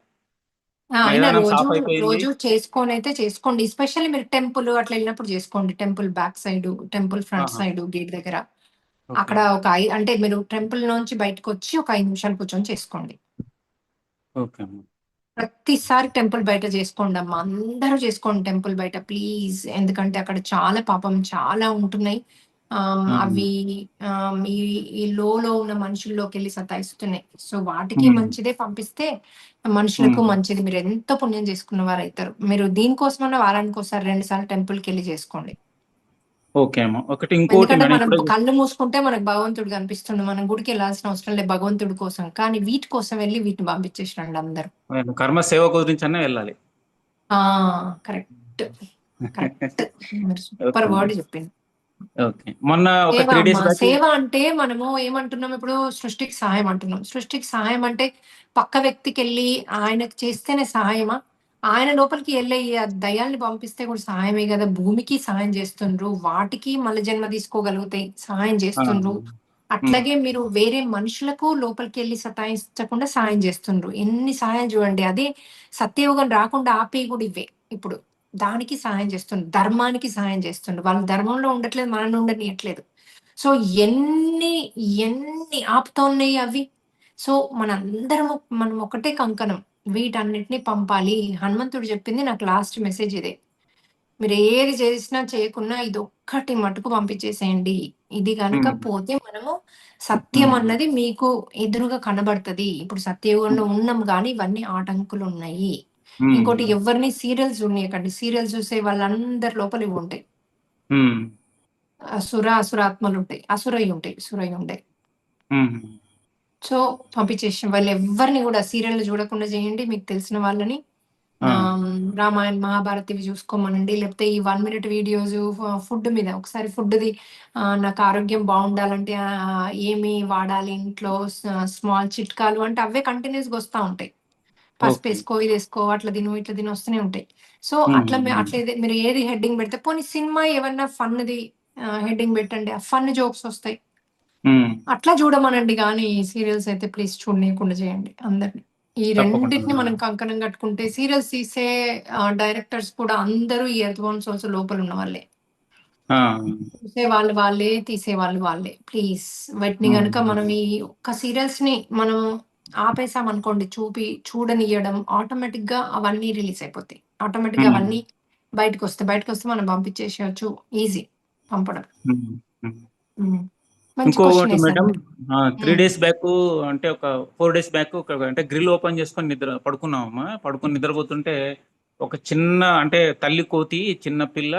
అయినా మైదానం సాఫ్ అయిపోయింది. రోజు చేసుకొని అయితే చేసుకోండి. ఎస్పెషల్లీ మీరు టెంపుల్ అట్లా వెళ్ళినప్పుడు చేసుకోండి. Temple back side, temple front side gate దగ్గర అక్కడ ఒక అంటే మీరు టెంపుల్ నుంచి బయటకు వచ్చి ఒక 5 నిమిషాలు కూర్చొని చేసుకోండి. ఓకే. ప్రతిసారి టెంపుల్ బయట చేసుకోండి అమ్మా. అందరూ చేసుకోండి టెంపుల్ బయట ప్లీజ్. ఎందుకంటే అక్కడ చాలా పాపం చాలా ఉంటున్నాయి. అవి ఈ లో ఉన్న మనుషుల్లోకి వెళ్ళి సతాయిస్తున్నాయి. సో వాటికి మంచిదే పంపిస్తే మనుషులకు మంచిది. మీరు ఎంతో పుణ్యం చేసుకున్న వారు అవుతారు. మీరు దీనికోసమన్నా వారానికి ఒకసారి 2 సార్లు టెంపుల్ కి వెళ్ళి చేసుకోండి. ఓకే అమ్మా. ఒకటి ఇంకోటి ఎందుకంటే మేడం, మనం ఇప్పుడు కళ్ళు మూసుకుంటే మనకు భగవంతుడు కనిపిస్తుండు. మనం గుడికి వెళ్ళాల్సిన అవసరం లేదు భగవంతుడి కోసం. కానీ వీటి కోసం వెళ్ళి వీటిని పంపించేసిరండి అందరూ. కర్మ సేవ గురించి అన్న వెళ్ళాలి. Correct correct. మీరు సూపర్ వర్డ్ చెప్పింది. ఓకే. మొన్న ఒక సేవ 3 days అమ్మా. బ్యాక్ సేవ అంటే మనము ఏమంటున్నాం ఇప్పుడు? సృష్టికి సహాయం అంటున్నాం. సృష్టికి సహాయం అంటే పక్క వ్యక్తికి వెళ్ళి ఆయనకు చేస్తేనే సహాయమా? ఆయన లోపలికి వెళ్ళి ఆ దయ్యాల్ని పంపిస్తే కూడా సహాయమే కదా. భూమికి సహాయం చేస్తుండ్రు, వాటికి మళ్ళీ జన్మ తీసుకోగలుగుతాయి, సహాయం చేస్తుండ్రు. అట్లాగే మీరు వేరే మనుషులకు లోపలికి వెళ్ళి సతాయించకుండా సహాయం చేస్తుండ్రు. ఎన్ని సహాయం చూడండి. అదే సత్యయుగం రాకుండా ఆపే కూడా ఇవే. ఇప్పుడు దానికి సహాయం చేస్తుండ్రు, ధర్మానికి సహాయం చేస్తుండ్రు. వాళ్ళు ధర్మంలో ఉండట్లేదు, మనల్ని ఉండనియట్లేదు. సో ఎన్ని ఎన్ని ఆపుతున్నాయి అవి. సో మనందరము మనం ఒకటే కంకణం, వీటన్నిటిని పంపాలి. హనుమంతుడు చెప్పింది నాకు లాస్ట్ మెసేజ్ ఇదే. మీరు ఏది చేసినా చేయకున్నా ఇది ఒక్కటి మటుకు పంపించేసేయండి. ఇది కనుక పోతే మనము సత్యం అన్నది మీకు ఎదురుగా కనబడుతుంది. ఇప్పుడు సత్యయుగంలో ఉన్నాం కానీ ఇవన్నీ ఆటంకులు ఉన్నాయి. ఇంకోటి ఎవరిని సీరియల్స్ ఉండేయకండి. సీరియల్స్ చూసే వాళ్ళందరి లోపల ఇవి ఉంటాయి. అసురాత్మలు ఉంటాయి, అసురయ్య ఉంటాయి, సురయ్య ఉంటాయి. సో పంపించేసి వాళ్ళు ఎవరిని కూడా సీరియల్ చూడకుండా చేయండి. మీకు తెలిసిన వాళ్ళని రామాయణ మహాభారత్ ఇవి చూసుకోమనండి. లేకపోతే ఈ 1 minute వీడియోస్ ఫుడ్ మీద ఒకసారి ఫుడ్ది నాకు ఆరోగ్యం బాగుండాలంటే ఏమి వాడాలి ఇంట్లో, స్మాల్ చిట్కాలు అంటే అవే కంటిన్యూస్గా వస్తూ ఉంటాయి. పసుపు వేసుకో, ఇది వేసుకో, అట్లా తిను ఇట్లా తిని వస్తూనే ఉంటాయి. సో అట్లా మీరు ఏది హెడ్డింగ్ పెడితే పోనీ సినిమా ఏమన్నా ఫన్ది హెడ్డింగ్ పెట్టండి. ఆ ఫన్ జోక్స్ వస్తాయి. అట్లా చూడమనండి గానీ సీరియల్స్ అయితే ప్లీజ్ చూడనీయకుండా చేయండి అందరిని. ఈ తప్పకుండా రెండిటిని మనం మేడం. కంకణం కట్టుకుంటే సీరియల్స్ తీసే డైరెక్టర్స్ కూడా అందరూ ఈ ఎర్త్ బౌండ్ సోల్స్ లోపల ఉన్న వాళ్ళే. ఆ, చూసేవాళ్ళు వాళ్ళే, తీసేవాళ్ళు వాళ్ళే. ప్లీజ్ వీటిని గనుక మనం ఈ ఒక్క సీరియల్స్‌ని మనం ఆపేసామనుకోండి చూడనియ్యడం ఆటోమేటిక్‌గా అవన్నీ రిలీజ్ అయిపోతాయి. ఆటోమేటిక్‌గా అవన్నీ బయటకొస్తే మనం పంపించేసేయొచ్చు. ఈజీ పంపడం. హ్మ్. మంచి క్వెషన్ ఇంకోటి మేడం, ఏసారు. 3 డేస్ బ్యాక్ అంటే ఒక 4 డేస్ బ్యాక్ అంటే గ్రిల్ ఓపెన్ చేసుకొని పడుకున్నామమ్మా. పడుకొని నిద్రపోతుంటే ఒక చిన్న అంటే తల్లి కోతి, చిన్న పిల్ల,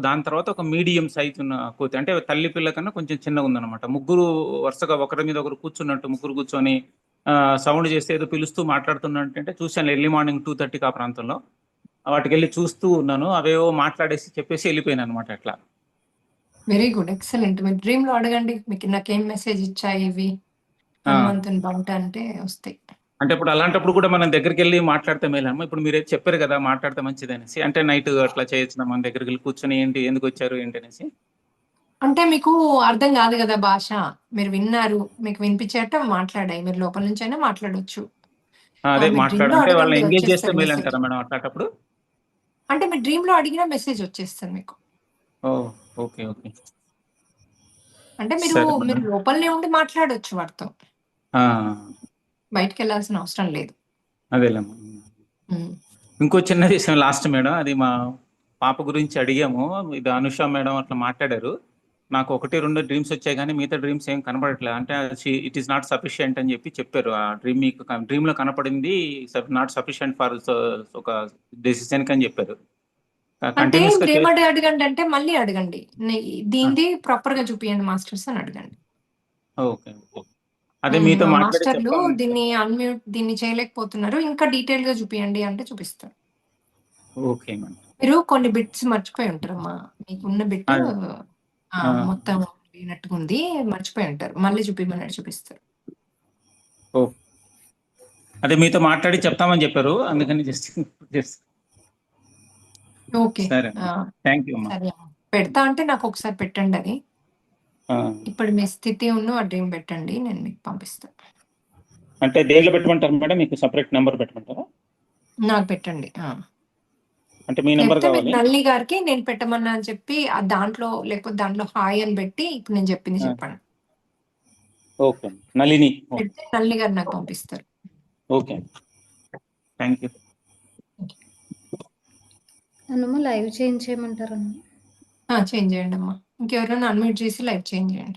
దాని తర్వాత ఒక మీడియం సైజ్ ఉన్న కోతి, అంటే తల్లి పిల్ల కన్నా కొంచెం చిన్నగా ఉందన్నమాట. ముగ్గురు వరుసగా ఒకరి మీద ఒకరు కూర్చున్నట్టు ముగ్గురు కూర్చొని సౌండ్ చేస్తే ఏదో పిలుస్తూ మాట్లాడుతున్నట్టు చూశాను ఎర్లీ మార్నింగ్ 2:30 ఆ ప్రాంతంలో. వాటికి వెళ్ళి చూస్తూ ఉన్నాను. అవేవో మాట్లాడేసి చెప్పేసి వెళ్ళిపోయాను అనమాట అట్లా. Very good. ఎక్సలెంట్. మీరు డ్రీమ్‌లో అడగండి. మీకు నాకేం మెసేజ్ ఇచ్చాయి ఇవి? ఆ, హనుమంతుని బంట అంటే వస్తాయి. అంటే ఇప్పుడు అలాంటప్పుడు కూడా మనం దగ్గరికి వెళ్ళి మాట్లాడితే మేలమ్మా. ఇప్పుడు మీరైతే చెప్పారు కదా మాట్లాడితే మంచిది అనేసి, అంటే నైట్ అట్లా చేయొచ్చు మన దగ్గరికి వెళ్ళి కూర్చొని ఏంటి ఎందుకు వచ్చారు ఏంటి అనేసి. అంటే మీకు అర్థం కాదు కదా భాష. మీరు విన్నారు. మీకు వినిపించేట్టు మాట్లాడాయి. మీరు లోపల నుంచైనా మాట్లాడొచ్చు. అదే మీరు డ్రీమ్‌లో అంటే వాళ్ళని అడగండి ఎంగేజ్ చేస్తే వచ్చేస్తది మేలు మెసేజ్. అంటారా మేడం అట్లాంటప్పుడు? అంటే మీరు డ్రీమ్‌లో అడిగిన మెసేజ్ వచ్చేస్తది మీకు. ఓ, ఓకే ఓకే, అంటే మీరు సరే మేడం. లోపలనే ఉండి మాట్లాడొచ్చు వాటితో. ఆ, బయటికెళ్ళాల్సిన అవసరం లేదు. అదేలేమ్మా. హ్మ్. ఇంకో చిన్న విషయం లాస్ట్ మేడం, అది మా పాప గురించి అడిగాము. ఇది అనుష మేడం అట్లా మాట్లాడారు. నాకు 1-2 డ్రీమ్స్ వచ్చాయి కానీ మిగతా డ్రీమ్స్ ఏం కనపడట్లేదు. అంటే ఇట్ ఈస్ నాట్ సఫిషియంట్ అని చెప్పారు. ఆ డ్రీమ్ మీకు డ్రీమ్ లో కనపడింది నాట్ సఫిషియంట్ ఫర్ ఒక డెసిషన్ అని చెప్పారు. అంటే కంటిన్యూస్ గా మీరేమడి అడగండి అంటే మళ్ళీ అడగండి. దీనిది ప్రాపర్‌గా చూపియండి మాస్టర్స్ అని అడగండి. ఓకే, అదే మీతో మాట్లాడి మాస్టర్‌లు చెప్తామని. దీన్ని చేయలేకపోతున్నారు. ఇంకా డీటెయిల్‌గా చూపియండి అంటే చూపిస్తారు. Okay madam. మీరు కొన్ని బిట్స్ మర్చిపోయి ఉంటారమ్మా. మీకున్న బిట్ అదే. మొత్తం లేనట్టుగా ఉంది. మర్చిపోయి ఉంటారు. మళ్ళీ చూపిమన్నాడు చూపిస్తారు. అదే మీతో మాట్లాడి చెప్తామని చెప్పారు, అందుకని జస్ట్ ఓకే. సరే. థ్యాంక్ యూ అమ్మా. సరే అమ్మా. పెడతా అంటే నాకు ఒకసారి పెట్టండి అది. ఇప్పుడు మీ స్థితి ఆ డ్రీమ్ పెట్టండి. నేను మీకు పంపిస్తా. అంటే దేంట్లో పెట్టమంటారు మేడం? మీకు సపరేట్ నెంబర్ పెట్టమంటారా? నాకు పెట్టండి. అంటే మీ నెంబర్ లేకపోతే మీకు కావాలి? నల్లి గారికి నేను పెట్టమన్నా అని చెప్పి లేకపోతే దాంట్లో హాయ్ అని పెట్టి ఇప్పుడు నేను చెప్పింది చెప్పండి. ఓకే, నళిని. పెడితే నల్లి గారు నాకు పంపిస్తారు. Okay, thank you. నన్ను లైవ్ చేంజ్ చేయమంటారా? చేంజ్ చేయండి అమ్మా. ఇంకెవరైనా అన్మ్యూట్ చేసి లైవ్ చేంజ్ చేయండి.